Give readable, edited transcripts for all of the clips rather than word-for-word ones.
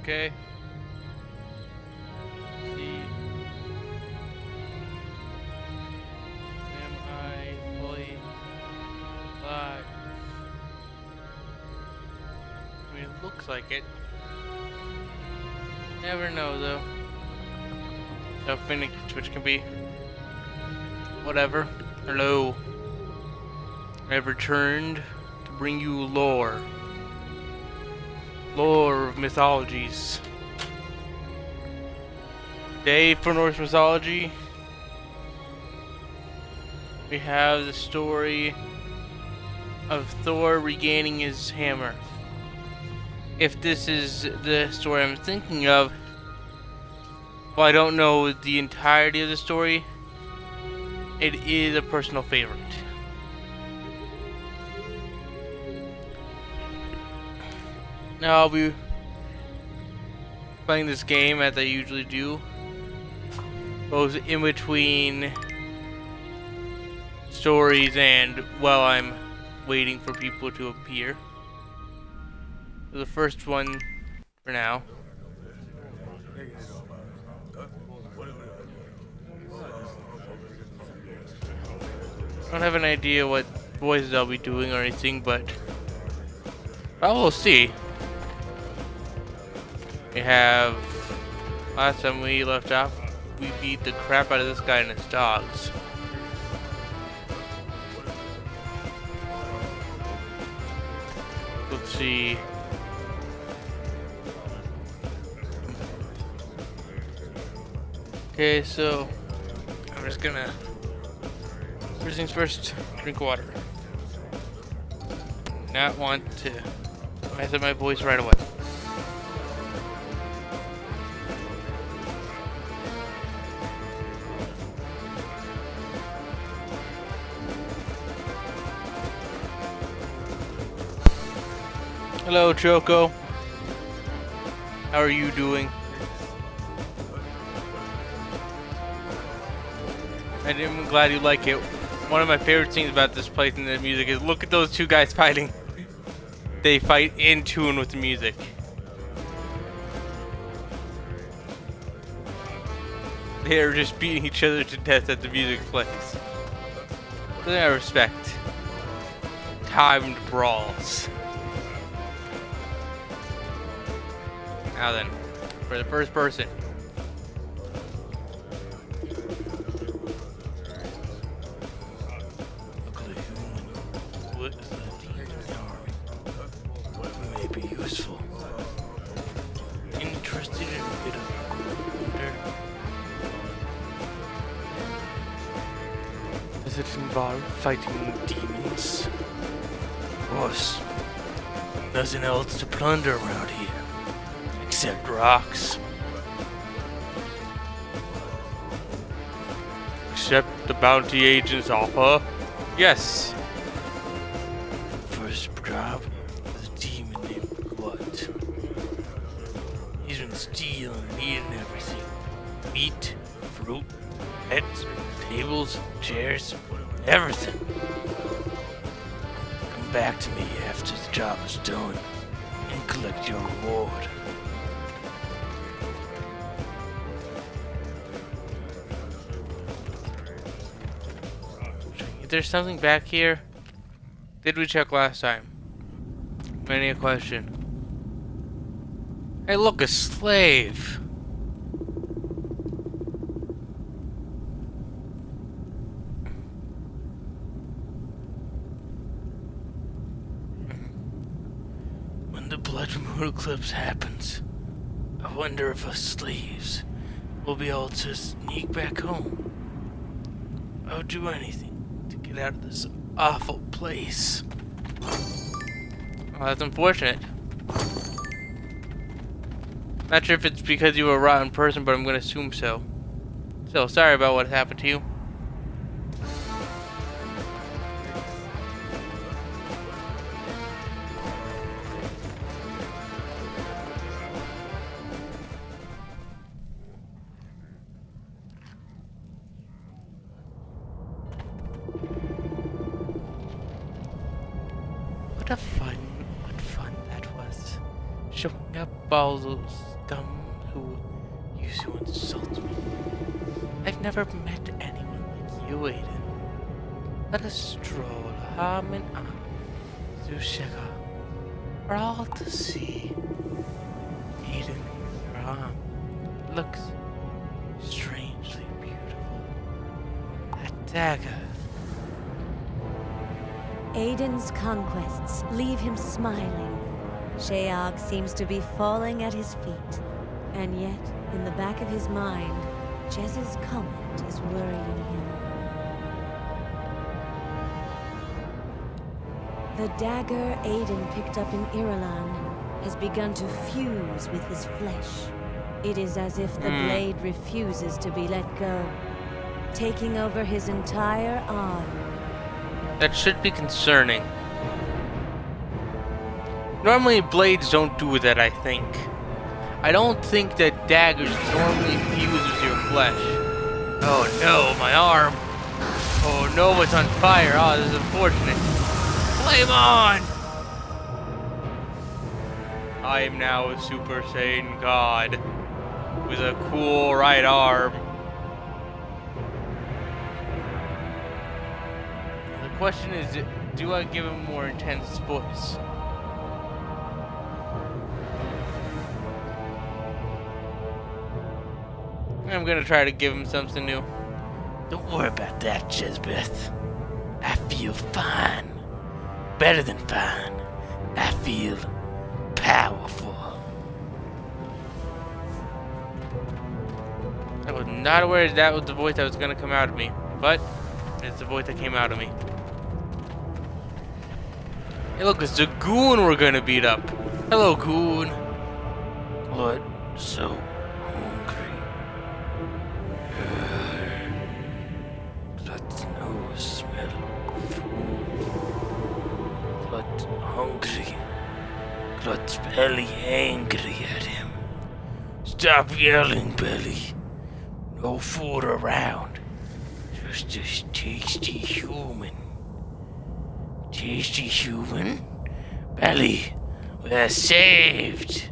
Okay. Let's see. Am I fully alive? I mean, it looks like it. Never know, though. How finicky Twitch can be. Whatever. Hello. I've returned to bring you lore. Lore of mythologies. Today for Norse mythology, we have the story of Thor regaining his hammer. If this is the story I'm thinking of, well, I don't know the entirety of the story. It is a personal favorite. Now I'll be playing this game as I usually do. Goes in between stories and while I'm waiting for people to appear. So the first one for now. I don't have an idea what voices I'll be doing or anything, but I will see. We have, last time we left off, we beat the crap out of this guy and his dogs. Let's see. Okay, so I'm just gonna, first things first, drink water. Not want to mess up my voice right away. Hello, Choco. How are you doing? I'm glad you like it. One of my favorite things about this place and the music is look at those two guys fighting. They fight in tune with the music. They're just beating each other to death as the music plays. Something I respect. Timed brawls. Now then, for the first person. Ugly human. What is the demon army? May be useful. Interested in a bit of wonder? Does it involve fighting demons? Of course. Nothing else to plunder around here. Except rocks. Except the bounty agent's offer? Yes. First job is a demon named Glut. He's been stealing and eating everything. Meat, fruit, pets, tables, chairs, everything. Come back to me after the job is done and collect your reward. There's something back here. Did we check last time? Many a question. Hey, look, a slave. When the blood moon eclipse happens, I wonder if us slaves will be able to sneak back home. I would do anything to get out of this awful place. Well, that's unfortunate. Not sure if it's because you were a rotten person, but I'm gonna assume so. So, sorry about what happened to you. What fun that was. Showing up all those never met anyone like you, Aiden. Let us stroll arm in arm through Shega for all to see. Aiden, your arm looks strangely beautiful. That dagger. Aiden's conquests leave him smiling. Sheog seems to be falling at his feet. And yet, in the back of his mind, Jez's comment is worrying him. The dagger Aiden picked up in Irulan has begun to fuse with his flesh. It is as if the blade refuses to be let go, taking over his entire arm. That should be concerning. Normally blades don't do that, I think. I don't think that daggers normally fuse with your flesh. Oh no, my arm! Oh no, it's on fire. Oh, this is unfortunate. Flame on! I am now a Super Saiyan God with a cool right arm. The question is, do I give him more intense voice? I'm gonna try to give him something new. Don't worry about that, Jezbeth. I feel fine. Better than fine. I feel powerful. I was not aware that was the voice that was gonna come out of me, but it's the voice that came out of me. Hey look, it's the goon we're gonna beat up. Hello, goon. What? So hungry. Blood nose smell food. Blood hungry. Blood's belly angry at him. Stop yelling, Belly. No food around. Just this tasty human. Tasty human? Belly, we're saved.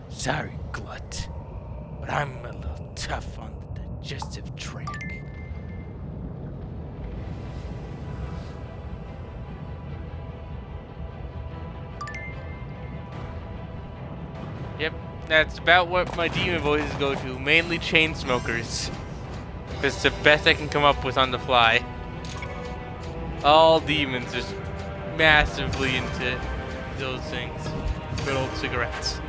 Sorry, Glut, but I'm a little tough on the digestive tract. Yep, that's about what my demon voices go to, mainly chain smokers. It's the best I can come up with on the fly. All demons just massively into those things. Good old cigarettes.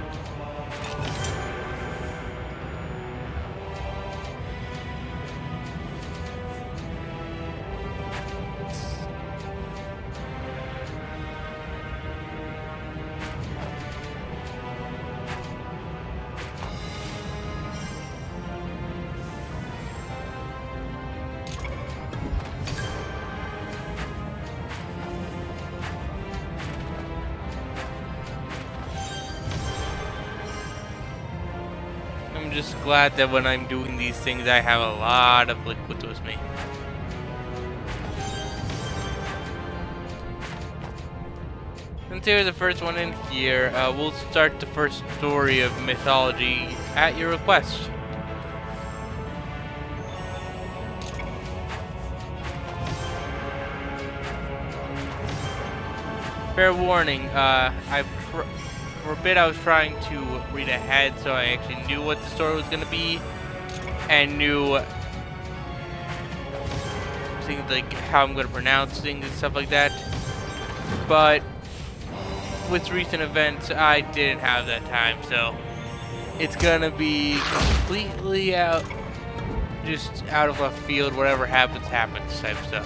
I'm just glad that when I'm doing these things, I have a lot of liquid with me. Since here's the first one in here, we'll start the first story of mythology at your request. Fair warning, for a bit I was trying to read ahead so I actually knew what the story was going to be and knew things like how I'm going to pronounce things and stuff like that. But with recent events, I didn't have that time, so it's going to be completely just out of left field, whatever happens, happens type stuff.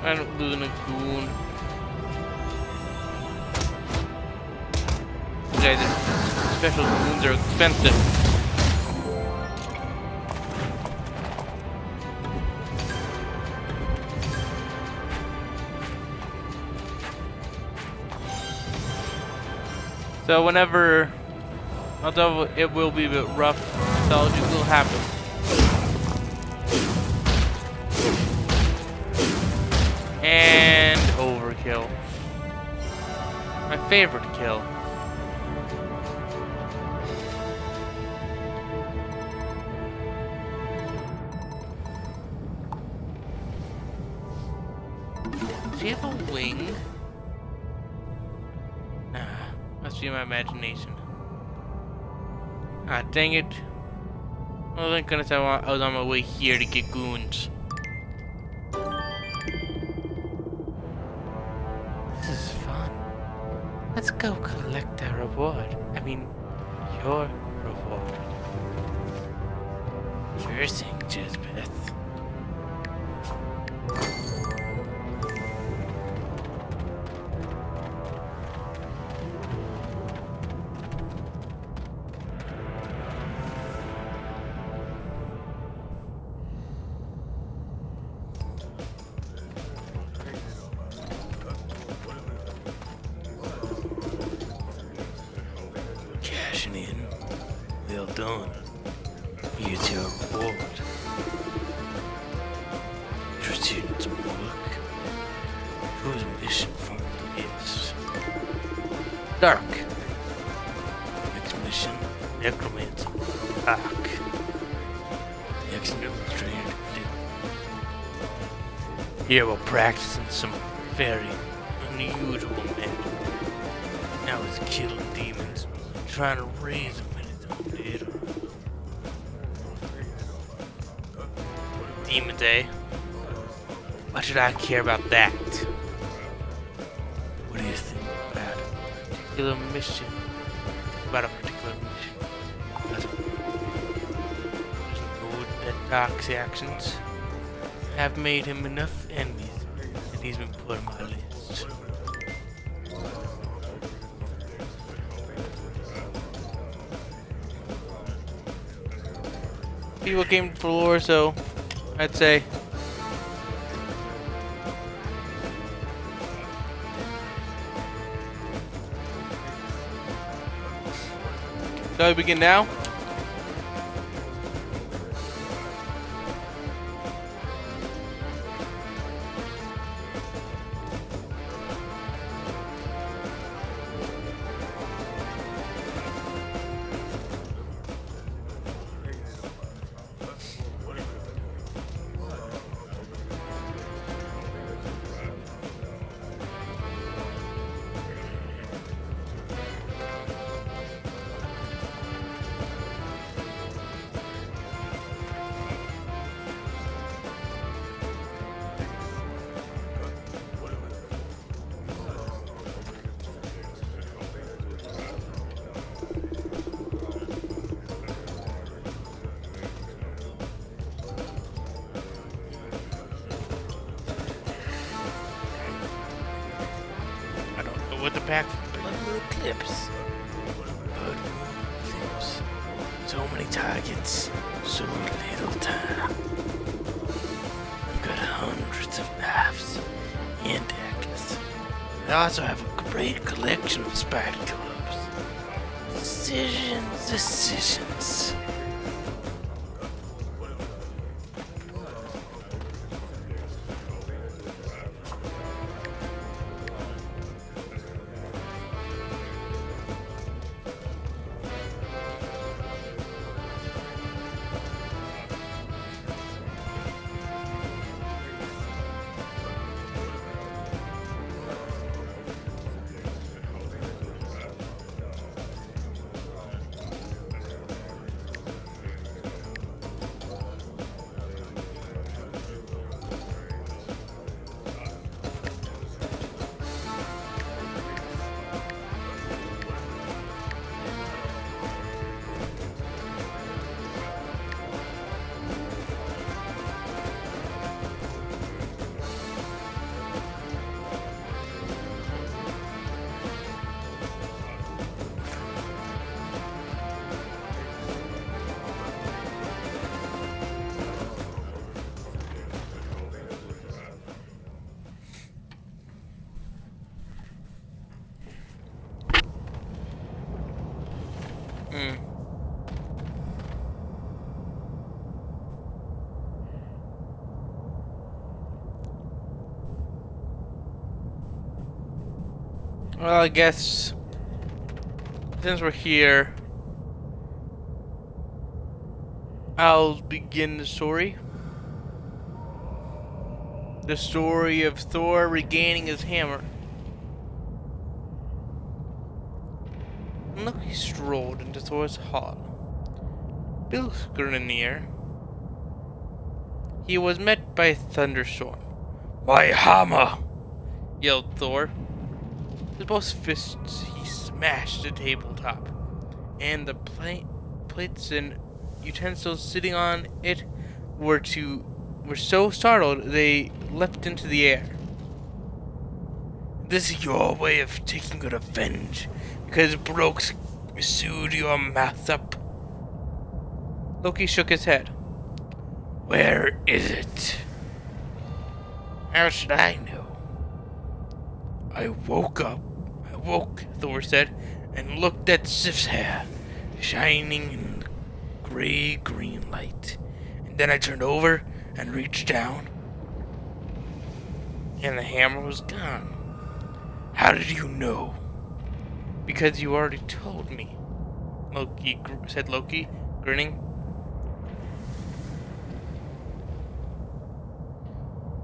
I don't lose a goon. Guys, special goons are expensive. So whenever, although it will be a bit rough, nostalgia will happen. And overkill. My favorite kill. Does he have a wing? Must be my imagination. Ah, dang it. Well, thank goodness I was on my way here to get goons. This is fun. Let's go collect our reward. I mean, your reward. Sure thing, Jezbeth. Well done. Here's your reward. Interested in some work? Whose mission from the east? Dark. Next mission, Necromancer. Dark. Next demonstrator. Here we're practicing some very unusual magic. Now it's killing demons, trying to raise them when it's undead. Demons, eh? Why should I care about that? What do you think about a particular mission? About a particular mission? There's no that Dark's actions have made him enough enemies, and he's been put on my list. People came for lore, so I'd say shall we begin now? With the pack of blood moon clips. Blood moon clips. So many targets, so little time. I've got hundreds of knives and daggers. I also have a great collection of spider clubs. Decisions. Well, I guess since we're here, I'll begin the story. The story of Thor regaining his hammer. Loki strolled into Thor's hall. Bilskirnir. He was met by a thunderstorm. "My hammer!" yelled Thor. With both fists, he smashed the tabletop, and the plates and utensils sitting on it were so startled they leapt into the air. "This is your way of taking your revenge, because Brooks sewed your mouth up?" Loki shook his head. "Where is it?" "How should I know?" I woke, Thor said, and looked at Sif's hair, shining in gray-green light. And then I turned over and reached down, and the hammer was gone. "How did you know?" "Because you already told me," said Loki, grinning.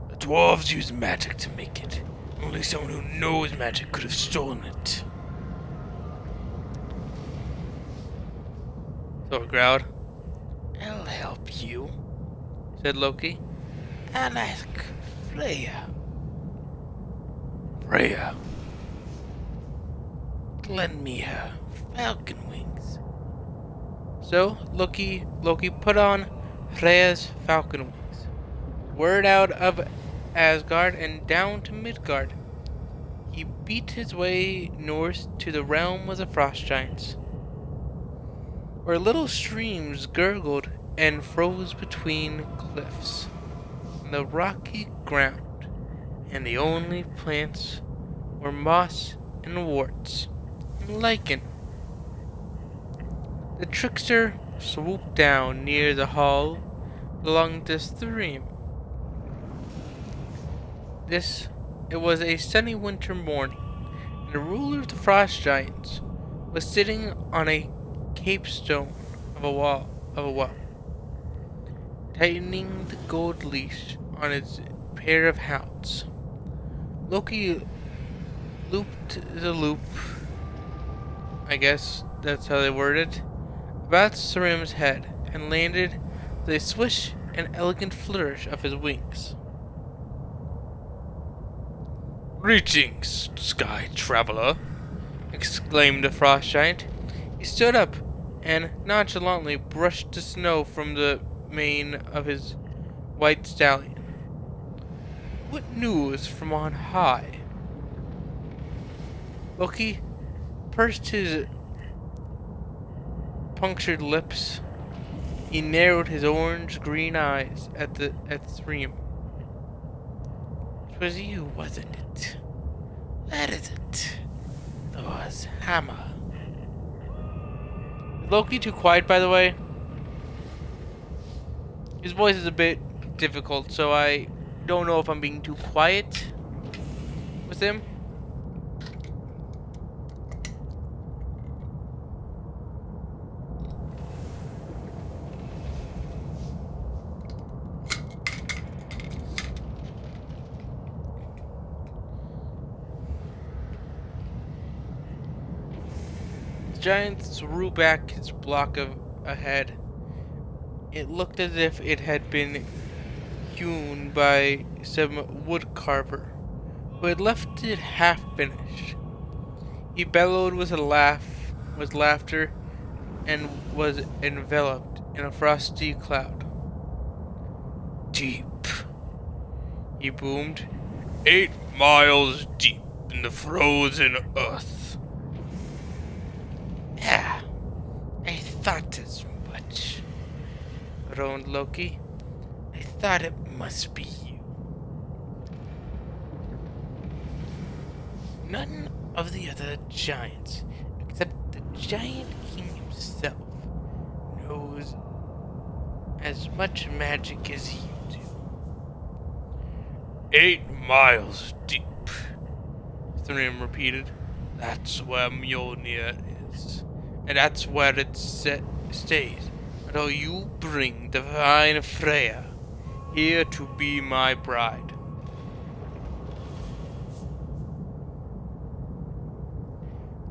"The dwarves use magic to make it. Only someone who knows magic could have stolen it." Thor growled. "I'll help you," said Loki. "I'll ask Freya." "Freya? Lend me her falcon wings." So Loki put on Freya's falcon wings, whirred out of Asgard and down to Midgard. He beat his way north to the realm of the frost giants, where little streams gurgled and froze between cliffs. The rocky ground, and the only plants were moss and warts and lichen. The trickster swooped down near the hall belonging to Thrym. It was a sunny winter morning, and the ruler of the frost giants was sitting on a capstone of a wall, tightening the gold leash on his pair of hounds. Loki looped the loop, I guess that's how they worded it, about Thrym's head, and landed with a swish and elegant flourish of his wings. "Greetings, sky traveler," exclaimed the frost giant. He stood up and nonchalantly brushed the snow from the mane of his white stallion. "What news from on high?" Loki pursed his punctured lips. He narrowed his orange-green eyes at Thrym. "It was you, wasn't it? That is it. Thor's hammer." Is Loki too quiet, by the way? His voice is a bit difficult, so I don't know if I'm being too quiet with him. The giant threw back his block of a head. It looked as if it had been hewn by some woodcarver who had left it half finished. He bellowed with laughter, and was enveloped in a frosty cloud. "Deep," he boomed, 8 miles deep in the frozen earth." "Yeah, I thought as much," groaned Loki. "I thought it must be you." None of the other giants, except the Giant King himself, knows as much magic as you do. 8 miles deep," Thrym repeated. That's where Mjolnir is. And that's where it stays. Until you bring divine Freya here to be my bride.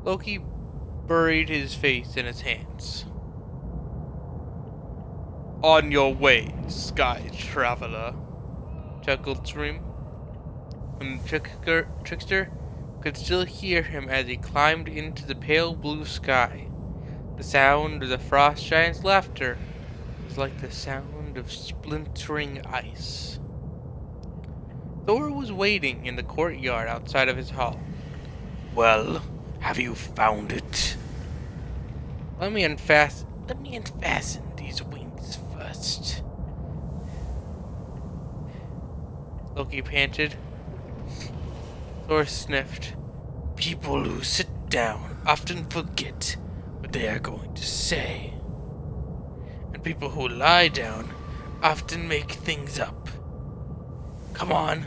Loki buried his face in his hands. On your way, sky traveler, chuckled Thrym. And the trickster could still hear him as he climbed into the pale blue sky. The sound of the frost giant's laughter was like the sound of splintering ice. Thor was waiting in the courtyard outside of his hall. Well, have you found it? Let me unfasten these wings first. Loki panted. Thor sniffed. People who sit down often forget what they are going to say. And people who lie down often make things up. Come on,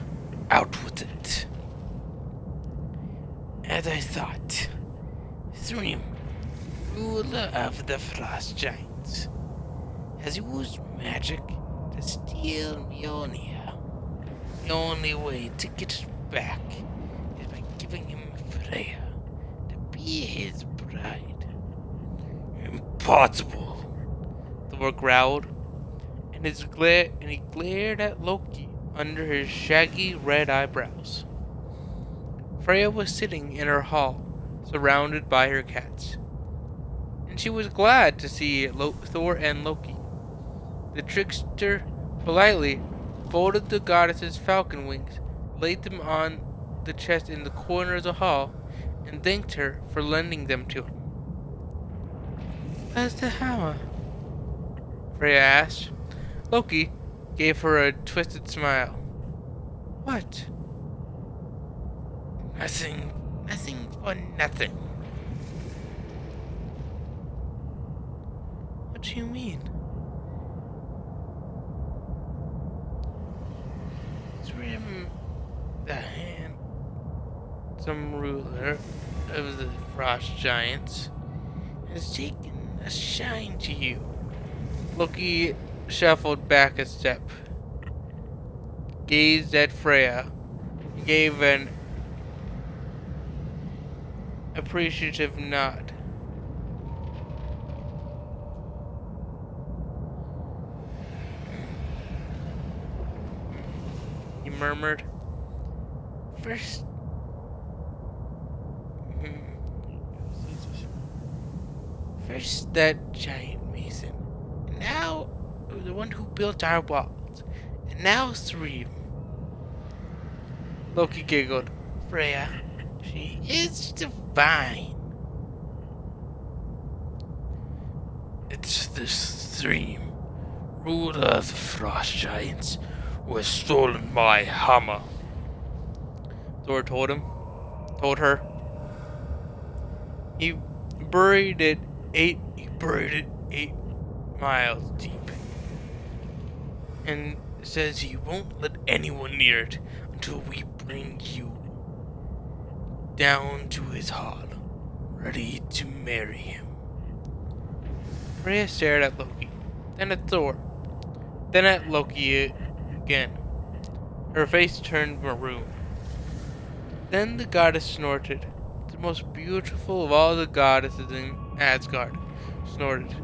out with it. As I thought, Thrym, ruler of the Frost Giants, has used magic to steal Mjolnir. The only way to get it back is by giving him Freya to be his bride. Impossible, Thor growled, and he glared at Loki under his shaggy red eyebrows. Freya was sitting in her hall, surrounded by her cats, and she was glad to see Thor and Loki. The trickster politely folded the goddess's falcon wings, laid them on the chest in the corner of the hall, and thanked her for lending them to him. Where's the hammer? Freya asked. Loki gave her a twisted smile. What? Nothing for nothing. What do you mean? Thrym, the handsome ruler of the Frost Giants, has taken a shine to you. Loki shuffled back a step, gazed at Freya, gave an appreciative nod. He murmured, First that giant mason, and now the one who built our walls, and now Thrym. Loki giggled. Freya, she is divine. It's this Thrym, ruler of the Frost Giants, who has stolen my hammer. Thor told her. He buried it 8 miles deep, and says he won't let anyone near it until we bring you down to his hall, ready to marry him. Freya stared at Loki, then at Thor, then at Loki again. Her face turned maroon. Then the goddess snorted. The most beautiful of all the goddesses in Asgard snorted.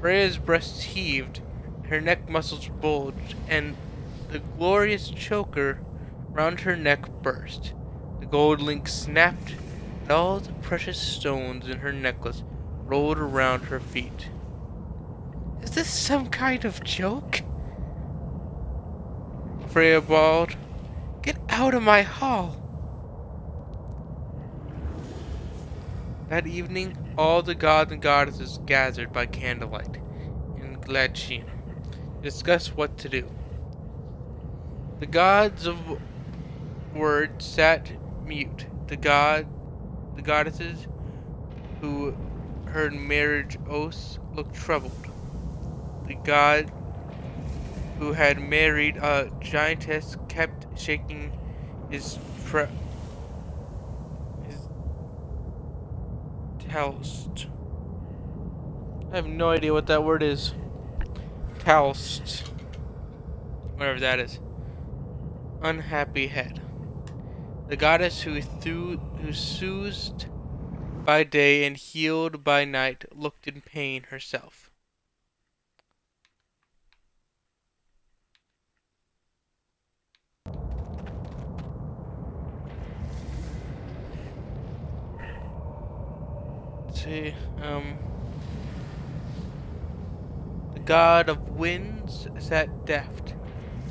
Freya's breasts heaved, her neck muscles bulged, and the glorious choker round her neck burst. The gold link snapped, and all the precious stones in her necklace rolled around her feet. Is this some kind of joke? Freya bawled. Get out of my hall! That evening, all the gods and goddesses gathered by candlelight in Gladsheen to discuss what to do. The gods of word sat mute. The goddesses who heard marriage oaths looked troubled. The god who had married a giantess kept shaking his calloused. I have no idea what that word is. Calloused. Whatever that is. Unhappy head. The goddess who soothed by day and healed by night looked in pain herself. Let's see, the god of winds sat deft.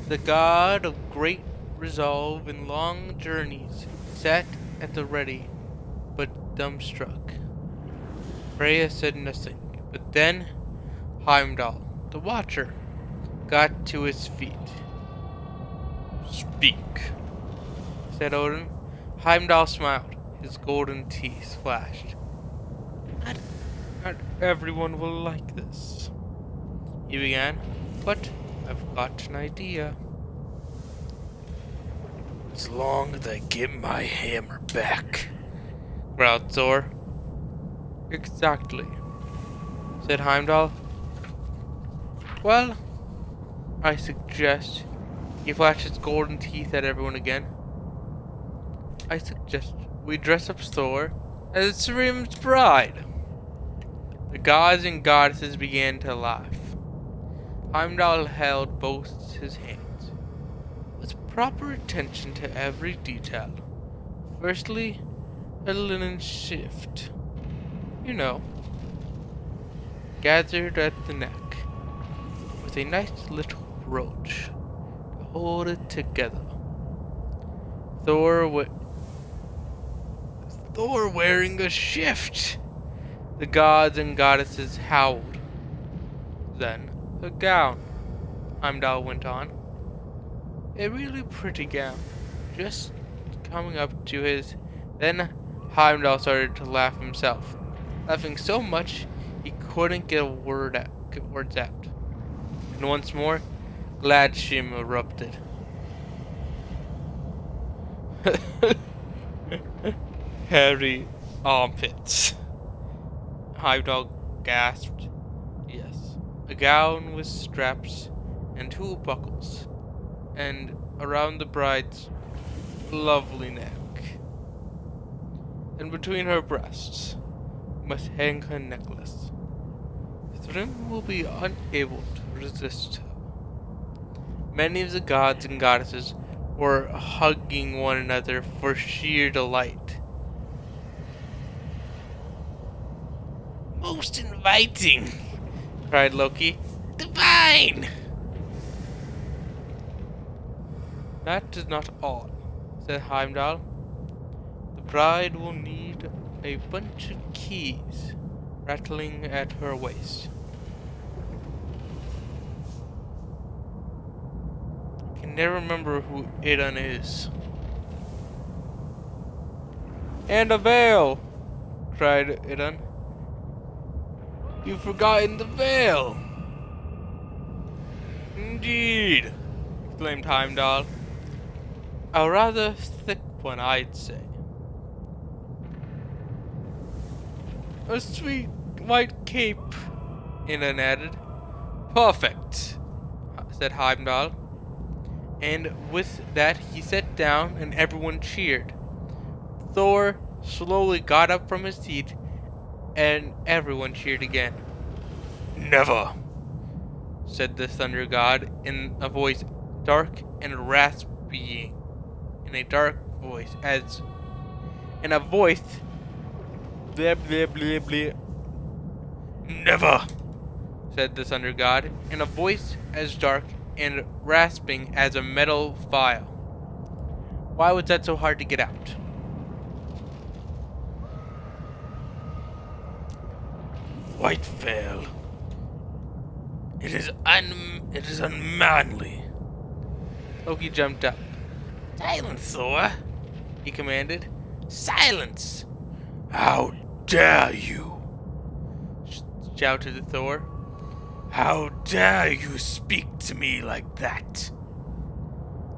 The god of great resolve in long journeys sat at the ready, but dumbstruck. Freya said nothing, but then Heimdall, the watcher, got to his feet. Speak, said Odin. Heimdall smiled. His golden teeth flashed. Not everyone will like this, he began, but I've got an idea. As long as I get my hammer back, growled Thor. Exactly, said Heimdall. Well, I suggest, he flashed his golden teeth at everyone again. I suggest we dress up Thor as Thrym's bride. The gods and goddesses began to laugh. Heimdall held both his hands, with proper attention to every detail. Firstly, a linen shift, gathered at the neck, with a nice little brooch to hold it together. Thor wearing a shift! The gods and goddesses howled. Then, a gown, Heimdall went on. A really pretty gown, just coming up to his... Then Heimdall started to laugh himself, laughing so much he couldn't get words out. And once more, Gladshim erupted. Hairy armpits. Heimdall gasped. Yes, a gown with straps and 2 buckles, and around the bride's lovely neck. And between her breasts must hang her necklace. Thrym will be unable to resist her. Many of the gods and goddesses were hugging one another for sheer delight. Most inviting, cried Loki. Divine! That is not all, said Heimdall. The bride will need a bunch of keys rattling at her waist. I can never remember who Idun is. And a veil, cried Idun. You've forgotten the veil. Indeed, exclaimed Heimdall. A rather thick one, I'd say. A sweet white cape, Idun added. Perfect, said Heimdall. And with that he sat down and everyone cheered. Thor slowly got up from his seat and everyone cheered again. Never, said the thunder god in a voice dark and raspy, in a dark voice, as in a voice blah blah blah blah. Never, said the thunder god in a voice as dark and rasping as a metal file. Why was that so hard to get out? White veil. It is unmanly. Loki jumped up. Silence, Thor, he commanded. Silence! How dare you? Shouted Thor. How dare you speak to me like that?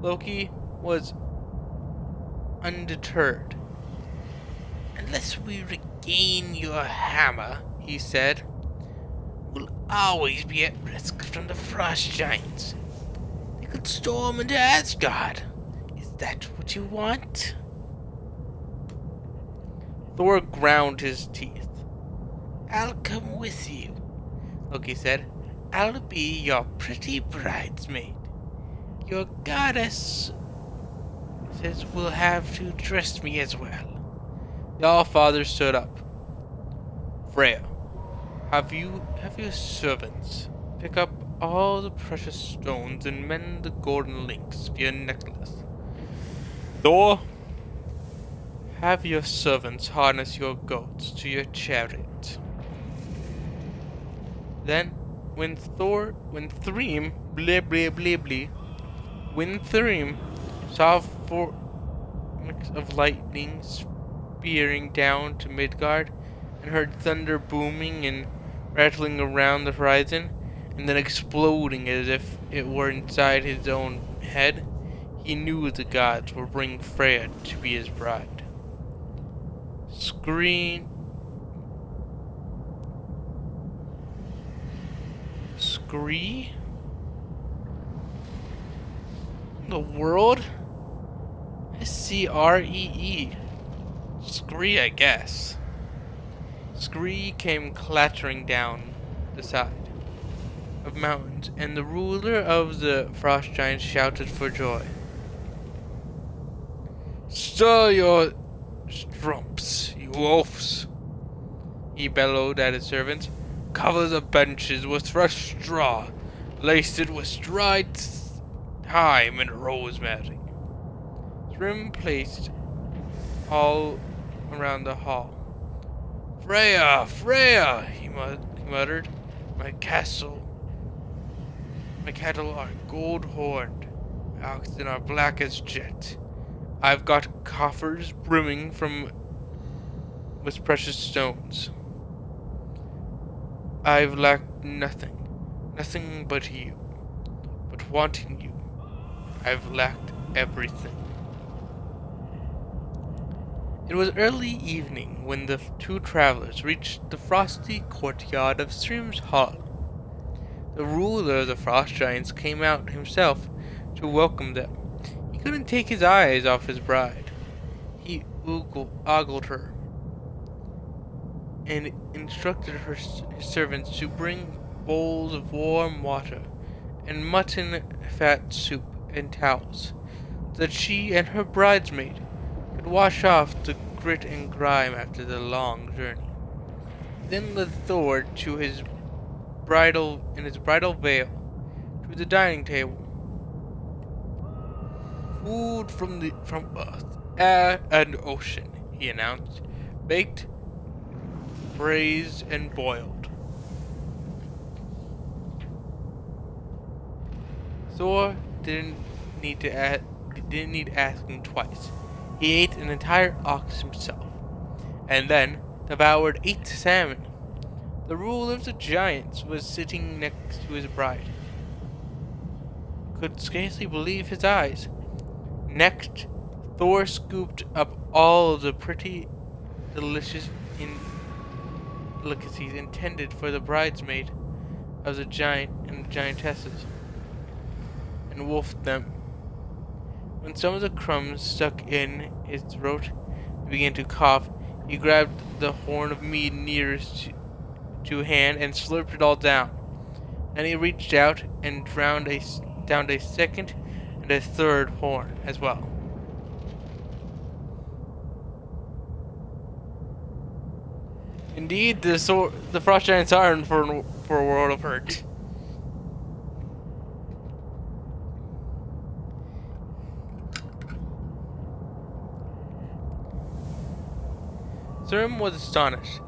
Loki was undeterred. Unless we regain your hammer, he said, will always be at risk from the frost giants. They could storm into Asgard. Is that what you want? Thor ground his teeth. I'll come with you, Loki said. I'll be your pretty bridesmaid. Your goddess says we'll have to dress me as well. The All-Father stood up. Freya, have your servants pick up all the precious stones and mend the golden links of your necklace. Thor, have your servants harness your goats to your chariot. Then, when Thrym saw forks of lightning spearing down to Midgard, and heard thunder booming and rattling around the horizon, and then exploding as if it were inside his own head, he knew the gods were bringing Freya to be his bride. Scree? The world? Scree. Scree, I guess. Scree came clattering down the side of mountains, and the ruler of the frost giants shouted for joy. Stir your strumps, you wolves, he bellowed at his servants. Cover the benches with fresh straw, lace it with dried thyme and rosemary. Thrym placed all around the hall. Freya, Freya, he muttered. My cattle are gold-horned, my oxen are black as jet. I've got coffers brimming with precious stones. I've lacked nothing but you. But wanting you, I've lacked everything. It was early evening when the two travelers reached the frosty courtyard of Thrym's hall. The ruler of the frost giants came out himself to welcome them. He couldn't take his eyes off his bride. He ogled her and instructed his servants to bring bowls of warm water and mutton fat soup and towels, so that she and her bridesmaid could wash off the grit and grime after the long journey. Then led Thor to his bridal veil to the dining table. Food from earth, air, and ocean, he announced, baked, braised, and boiled. Thor didn't need asking twice. He ate an entire ox himself, and then devoured 8 salmon. The ruler of the giants was sitting next to his bride. Could scarcely believe his eyes. Next, Thor scooped up all of the pretty, delicious delicacies intended for the bridesmaid of the giant and the giantesses, and wolfed them. When some of the crumbs stuck in his throat and began to cough, he grabbed the horn of mead nearest to hand and slurped it all down. Then he reached out and downed a second and a third horn as well. Indeed, the frost giants are in for a world of hurt. Thrym was astonished.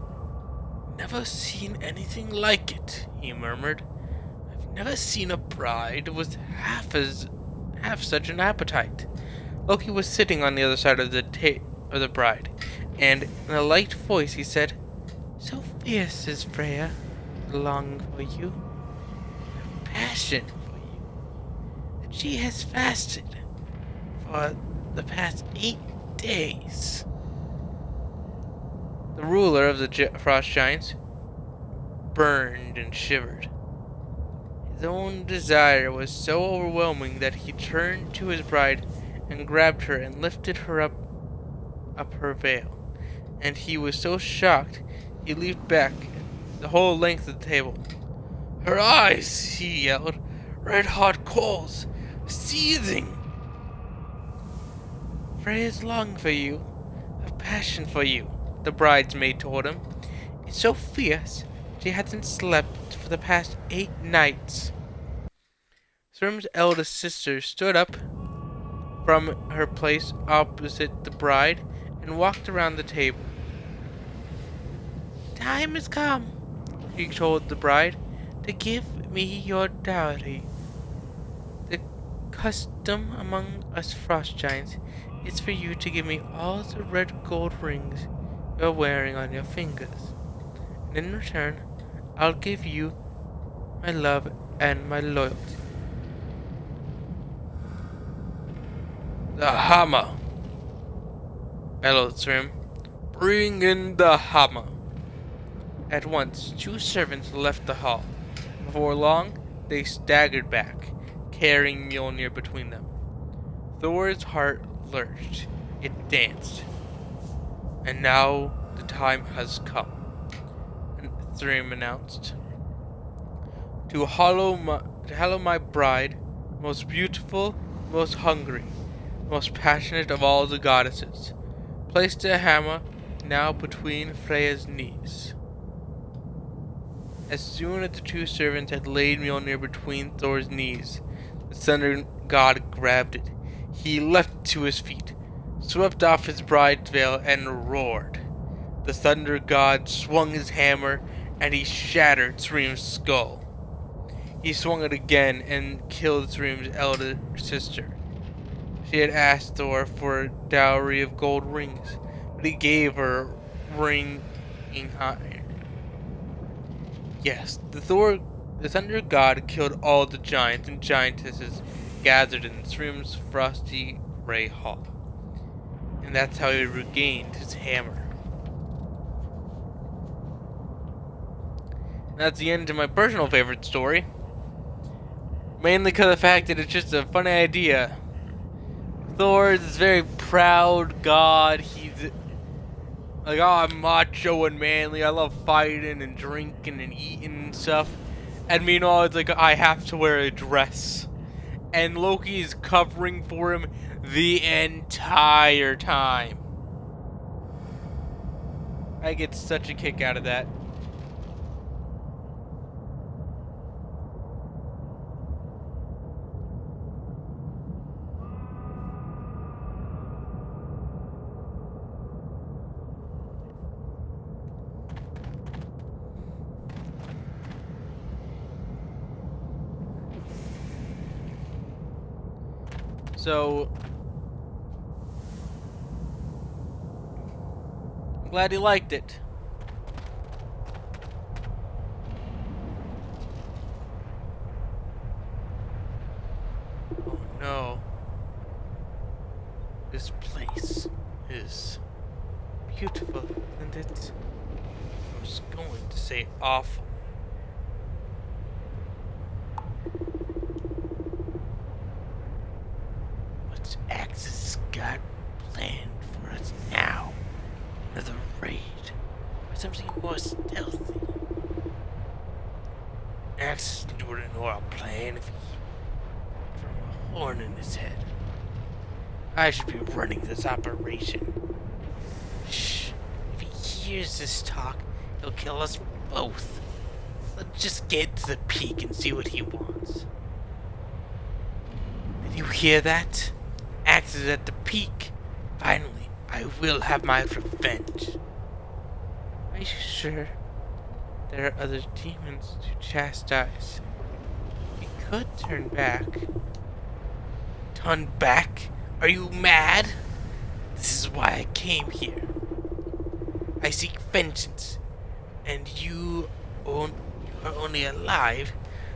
Never seen anything like it, he murmured. I've never seen a bride with half such an appetite. Loki was sitting on the other side of the bride, and in a light voice he said, "So fierce is Freya, long for you, her passion for you, that she has fasted for the past 8 days." The ruler of the frost giants burned and shivered. His own desire was so overwhelming that he turned to his bride and grabbed her and lifted her up her veil. And he was so shocked he leaped back the whole length of the table. "Her eyes!" he yelled. "Red-hot coals, seething! Freya's longing for you, a passion for you," the bridesmaid told him. "It's so fierce, she hasn't slept for the past 8 nights. Thrym's eldest sister stood up from her place opposite the bride and walked around the table. "Time has come," she told the bride, "to give me your dowry. The custom among us frost giants is for you to give me all the red gold rings you're wearing on your fingers. And in return, I'll give you my love and my loyalty." "The hammer!" bellowed Thrym. "Bring in the hammer!" At once, 2 servants left the hall. Before long, they staggered back, carrying Mjolnir between them. Thor's heart lurched. It danced. "And now the time has come," Thrym announced. To hallow my bride, most beautiful, most hungry, most passionate of all the goddesses, placed a hammer now between Freya's knees." As soon as the 2 servants had laid Mjolnir between Thor's knees, the thunder god grabbed it. He leapt to his feet, swept off his bride's veil, and roared. The thunder god swung his hammer, and he shattered Thrym's skull. He swung it again and killed Thrym's elder sister. She had asked Thor for a dowry of gold rings, but he gave her ring in iron. Yes, the thunder god killed all the giants and giantesses gathered in Thrym's frosty gray hall. And that's how he regained his hammer. And that's the end of my personal favorite story. Mainly because of the fact that it's just a funny idea. Thor is this very proud god. He's like, "Oh, I'm macho and manly. I love fighting and drinking and eating and stuff." And meanwhile, it's like, I have to wear a dress. And Loki is covering for him the entire time. I get such a kick out of that. So, I'm glad he liked it. Oh no. This place is beautiful, isn't it? I was going to say awful. What's Axis got planned for us now? Another raid? Or something more stealthy? Axis wouldn't know our plan if he from a horn in his head. I should be running this operation. Shh. If he hears this talk, he'll kill us both. Let's just get to the peak and see what he wants. Did you hear that? Axe is at the peak. Finally, I will have my revenge. Are you sure there are other demons to chastise? We could turn back. Turn back? Are you mad? This is why I came here. I seek vengeance, and you are only alive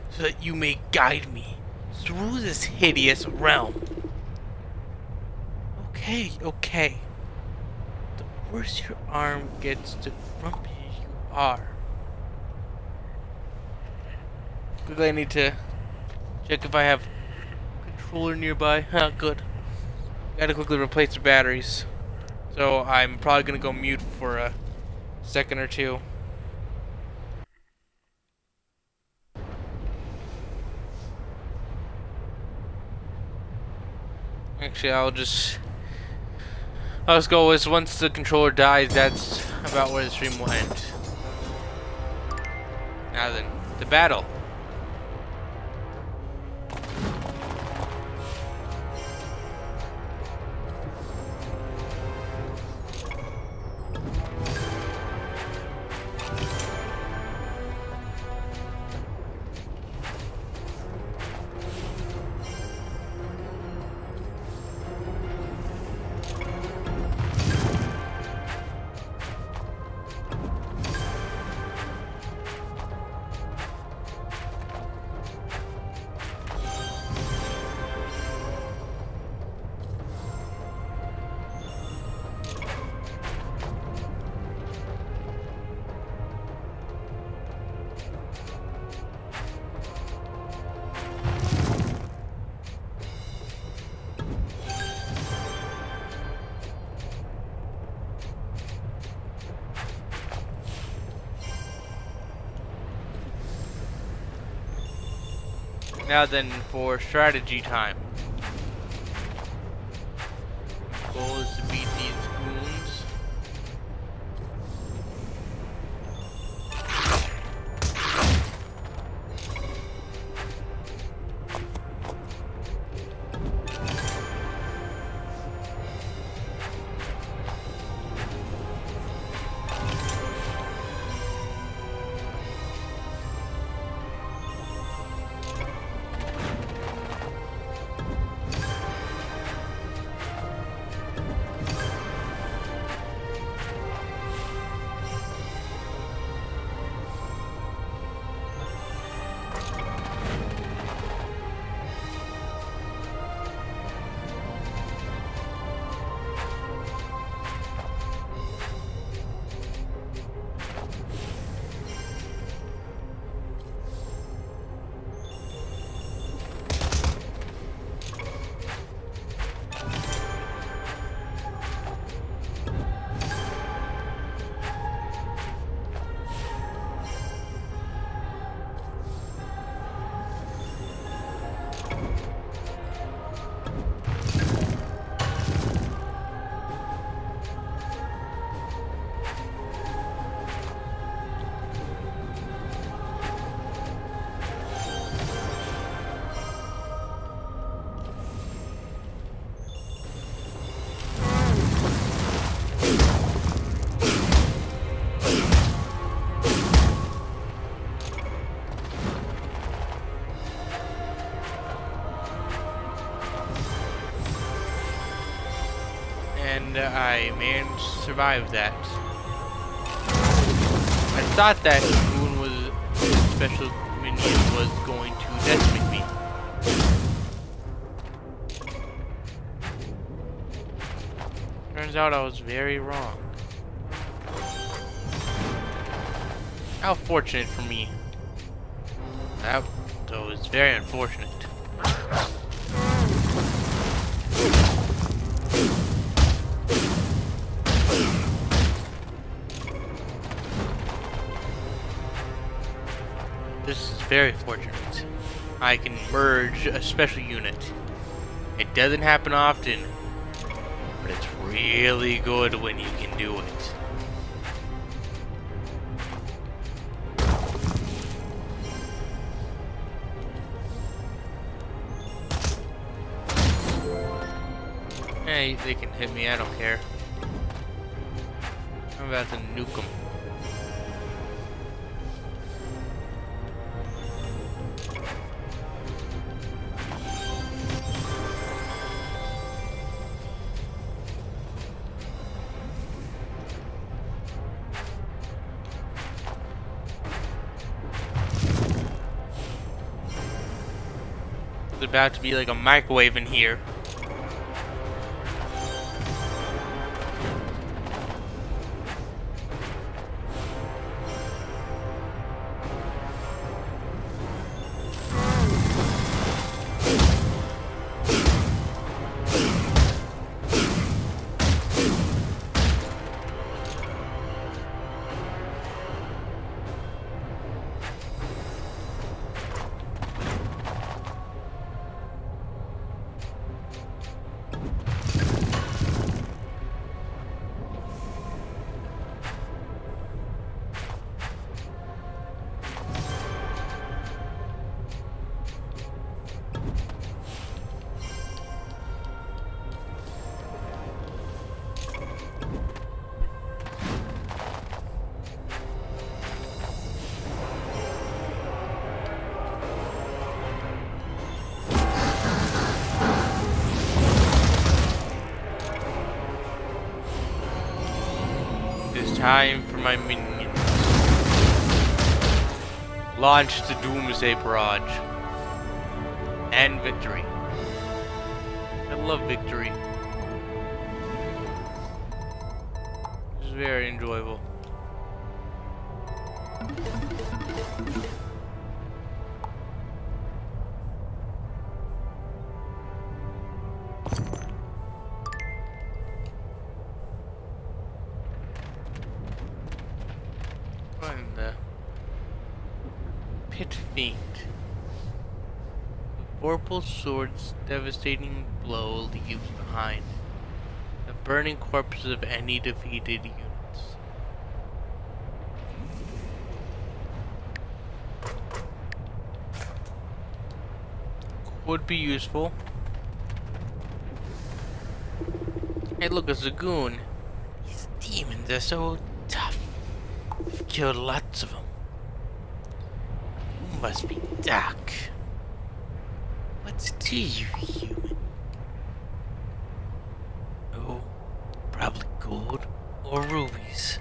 so that you may guide me through this hideous realm. Okay. The worse your arm gets, the grumpier you are. Quickly, I need to check if I have a controller nearby. Good. Gotta quickly replace the batteries. So I'm probably gonna go mute for a second or two. Actually, I'll just go with once the controller dies, that's about where the stream will end. Now then, the battle. Now then, for strategy time. Goal is to beat these goons. And I managed to survive that. I thought that Moon was special minion was going to decimate me. Turns out I was very wrong. How fortunate for me. That though is very unfortunate. This is very fortunate. I can merge a special unit. It doesn't happen often, but it's really good when you can do it. Hey, they can hit me, I don't care. I'm about to nuke them. It's about to be like a microwave in here. Time for my minions. Launch the Doomsday Barrage. And victory. I love victory. It's very enjoyable. Find the Pit Fiend. The Vorpal Sword's devastating blow leaves behind the burning corpses of any defeated units. Would be useful. Hey, look, a Zagoon. These demons are so tough. I've killed lots of them. You must be dark. What's to you, human? Oh, probably gold or rubies.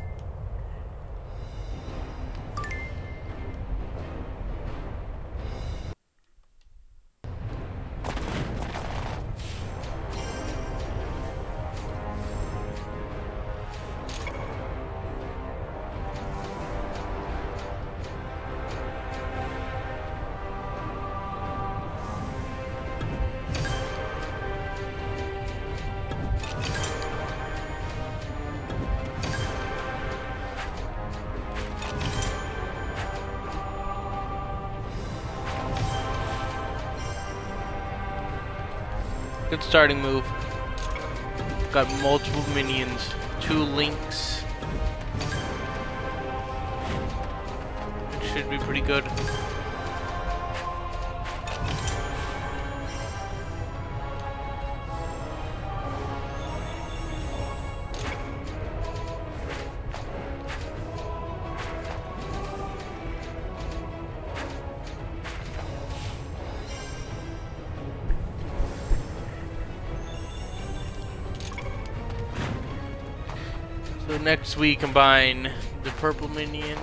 Good starting move. Got multiple minions, 2 links. It should be pretty good. So next we combine the purple minion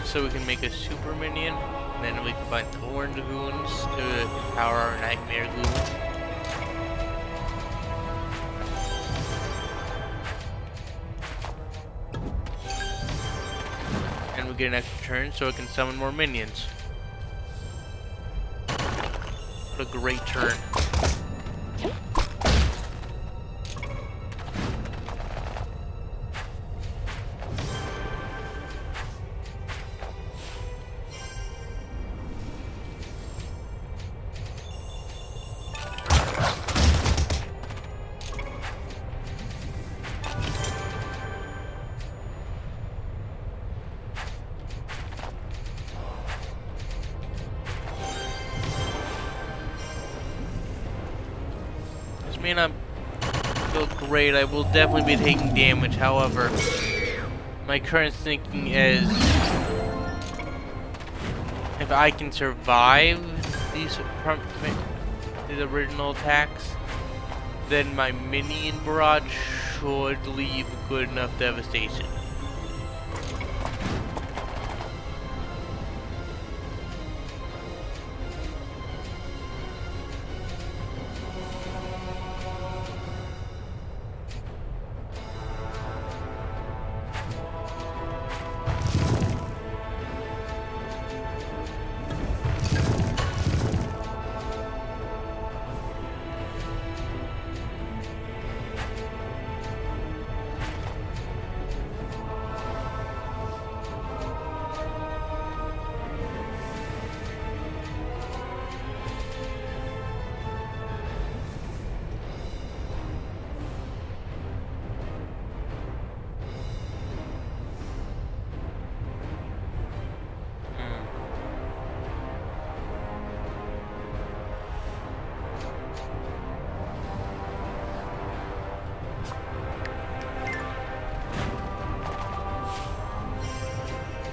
so we can make a super minion. And then we combine Thorn Dragoons to empower our Nightmare Goon. And we get an extra turn so it can summon more minions. What a great turn. May not feel great. I will definitely be taking damage. However, my current thinking is if I can survive these original attacks, then my minion barrage should leave good enough devastation.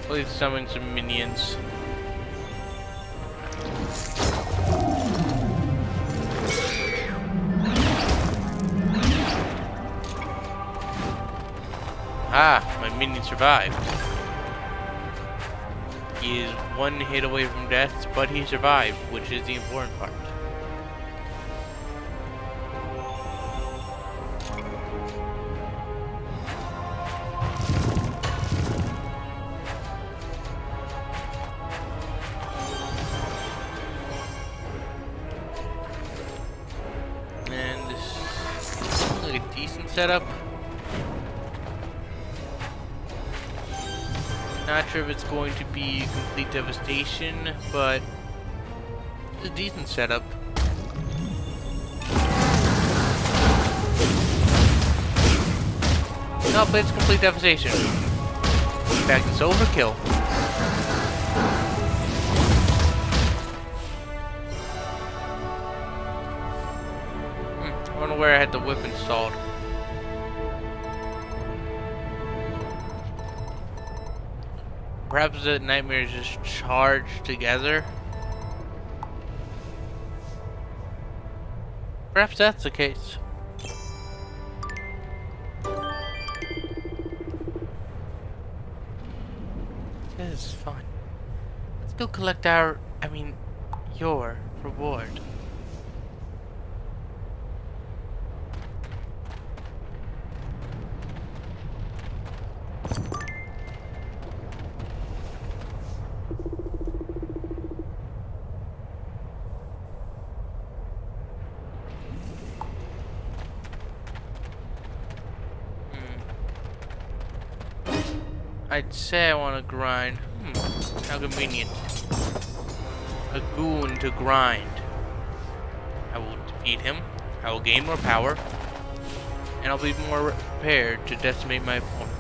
Please summon some minions. Ah, my minion survived. He is one hit away from death, but he survived, which is the important part. And this seems like a decent setup. Not sure if it's going to be complete devastation, but it's a decent setup. No, but it's complete devastation. In fact, it's overkill. I wonder where I had the whip installed. Perhaps the nightmares just charge together. Perhaps that's the case. This is fun. Let's go collect your reward. I'd say I want to grind. How convenient. A goon to grind. I will defeat him. I will gain more power. And I'll be more prepared to decimate my opponents.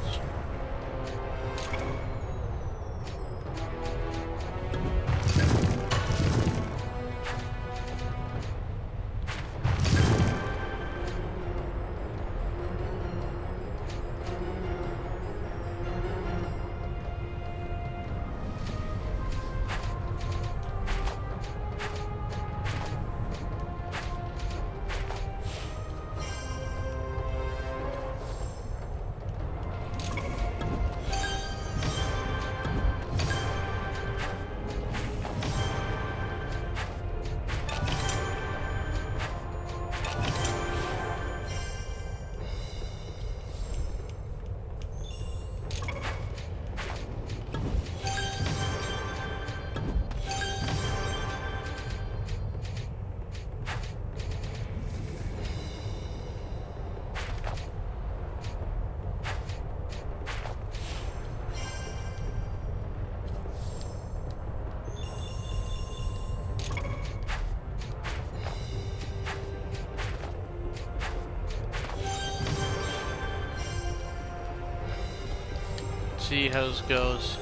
See how this goes.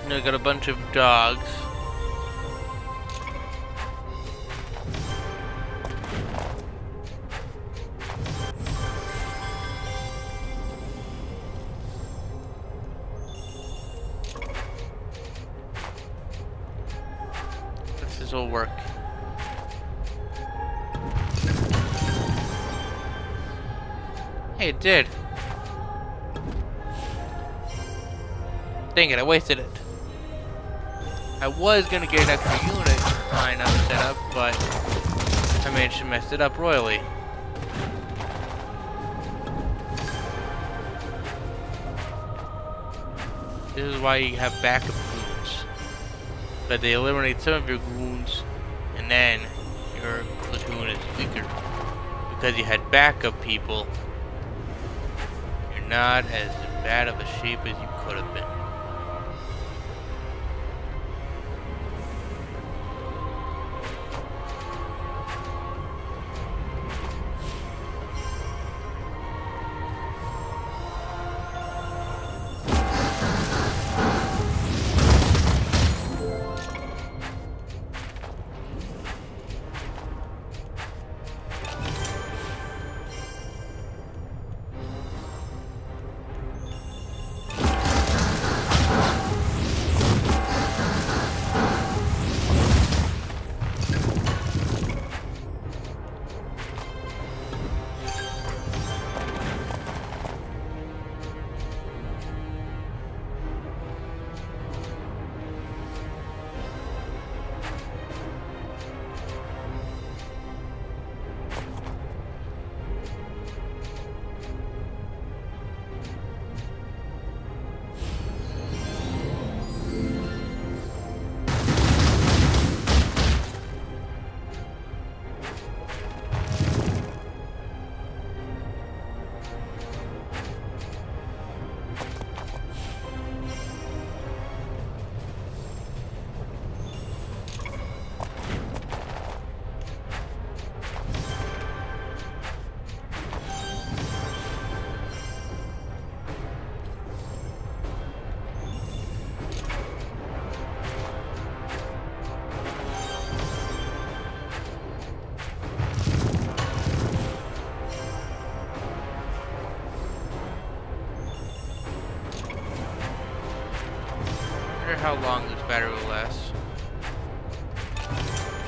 I got a bunch of dogs. This will work. Hey, it did. Dang it, I wasted it. I was gonna get an extra unit line on the setup, but I managed to mess it up royally. This is why you have backup goons. But they eliminate some of your goons, and then your platoon is weaker. Because you had backup people, you're not as bad of a shape as you could have been. how long this battery will last.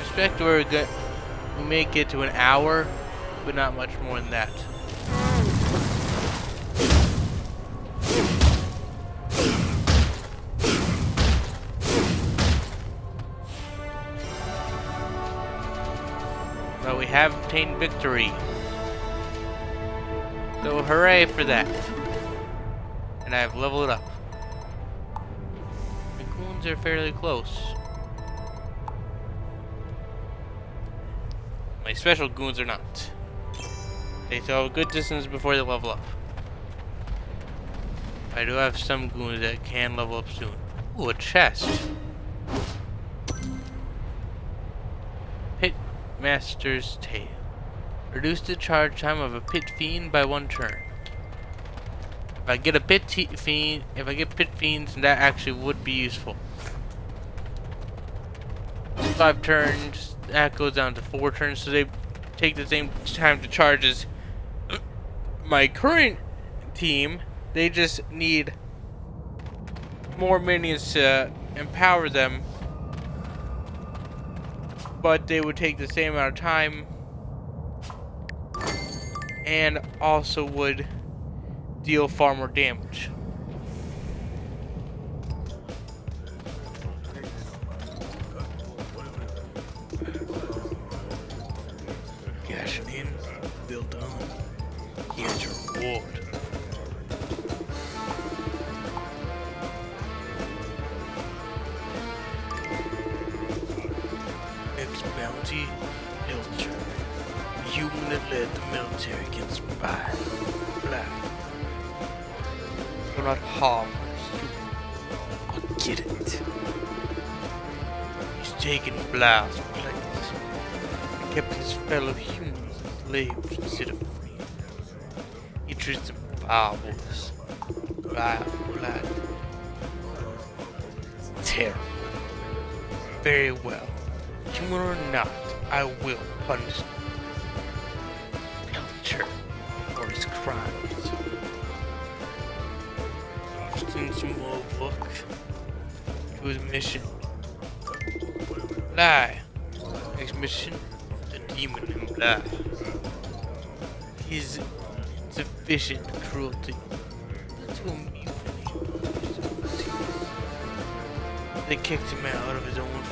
Expect we may get to an hour, but not much more than that. But we have obtained victory. So hooray for that. And I have leveled up. The goons are fairly close. My special goons are not. They still have a good distance before they level up. I do have some goons that can level up soon. Ooh, a chest. Pit Master's Tale. Reduce the charge time of a pit fiend by 1 turn. If I get pit fiends, that actually would be useful. 5 turns, that goes down to 4 turns, so they take the same time to charge as my current team. They just need more minions to empower them, but they would take the same amount of time and also would deal far more damage. Cashing in, build on, here's your reward. Next bounty, military. Human that led the military against spy. Black. Do not harm us. Forget it. He's taken Blau's place. He kept his fellow humans as slaves instead of free. He treats them foulness. Vile blood. It's terrible. Very well. Human or not, I will punish him. Pilcher for his crimes. Send some more book to his mission. Lie. Next mission, the demon in Lie. His insufficient cruelty to a mutiny. They kicked him out of his own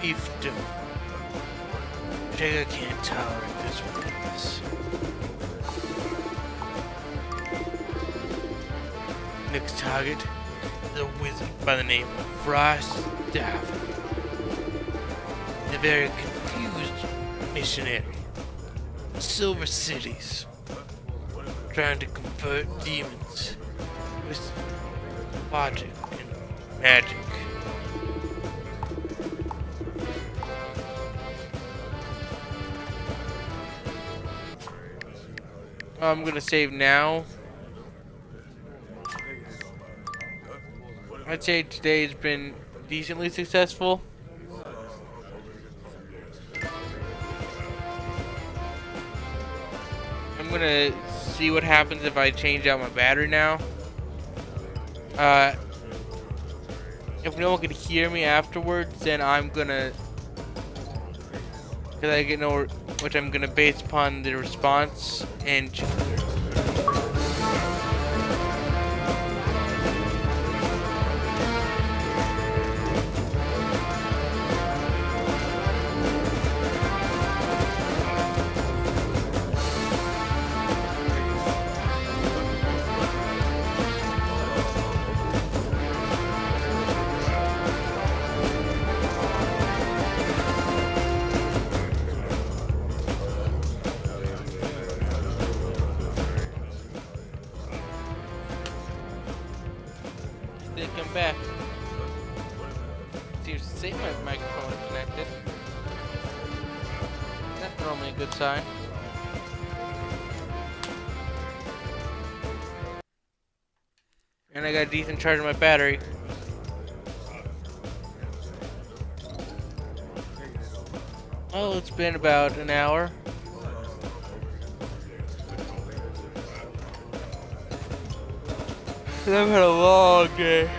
fiefdom. Jagger can't tolerate this wickedness. Next target is a wizard by the name of Frost Daffy. A very confused missionary. Silver Cities. Trying to convert demons with logic and magic. I'm gonna save now. I'd say today's been decently successful. I'm gonna see what happens if I change out my battery now. If no one can hear me afterwards, then I'm gonna, because I get no, which I'm gonna base upon the response and. They come back. Seems to say my microphone is connected. That's normally a good sign. And I got a decent charge on my battery. Well, it's been about an hour. I've had a long day.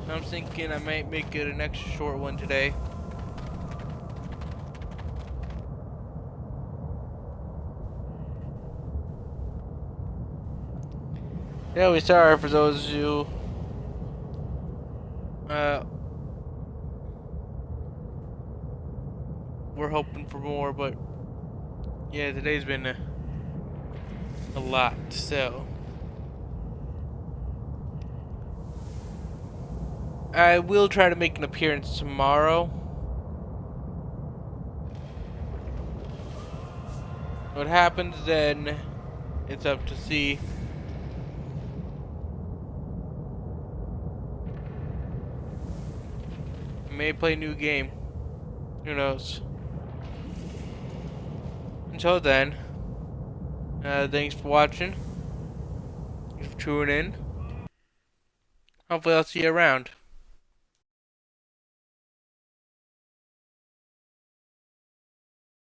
I'm thinking I might make it an extra short one today. Yeah, we sorry for those who we're hoping for more, but yeah, today's been a lot, so I will try to make an appearance tomorrow. What happens then, it's up to see. I may play a new game. Who knows? Until then, thanks for watching. Thanks for tuning in. Hopefully I'll see you around.